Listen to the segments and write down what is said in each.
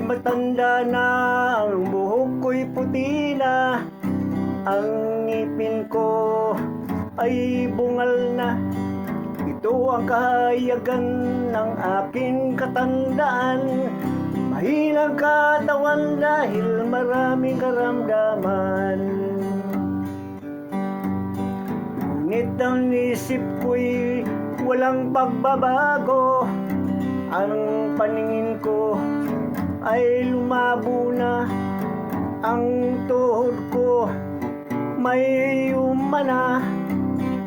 matanda na, ang buhok ko'y puti na, ang ngipin ko ay bungal na. Ito ang kahayagan ng aking katandaan, mahilang katawan dahil maraming karamdaman. Ngunit ang isip ko'y walang pagbabago, ang paningin ko ay lumabo na, ang tuhod ko may umana,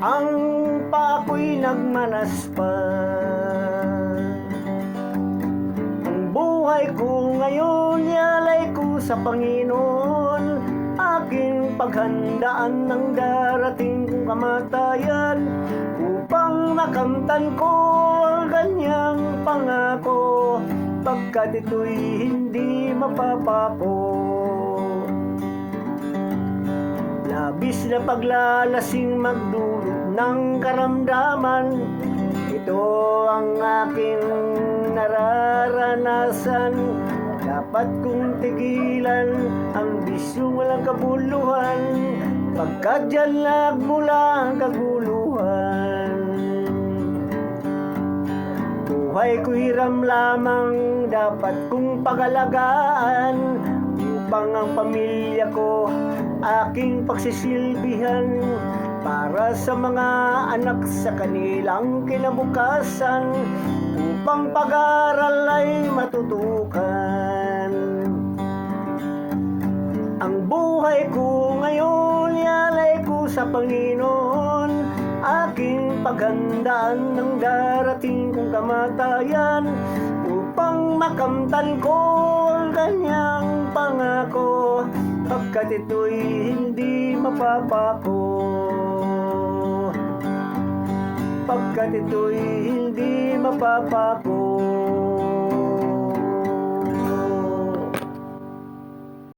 ang paa ko'y nagmanas pa. Ang buhay ko ngayon ialay ko sa Panginoon, aking paghandaan ng darating kong kamatayan, upang makamtan ko ang kanyang pangako, pagkat ito'y hindi mapapako. Labis na paglalasing magdulot ng karamdaman, ito ang aking nararanasan. Dapat kong tigilan ang bisyong walang kabuluhan, pagkat dyan nagmula ang kaguluhan. Buhay ko hiram lamang, dapat kong pagalagaan, upang ang pamilya ko aking pagsisilbihan, para sa mga anak sa kanilang kinabukasan, upang pag-aral ay matutukan. Ang buhay ko ngayon ialay ko sa Panginoon, aking paghandaan ng darating kong kamatayan, upang makamtan ko ang kanyang pangako, pagkat ito'y hindi mapapako. Pagkat ito'y hindi mapapako.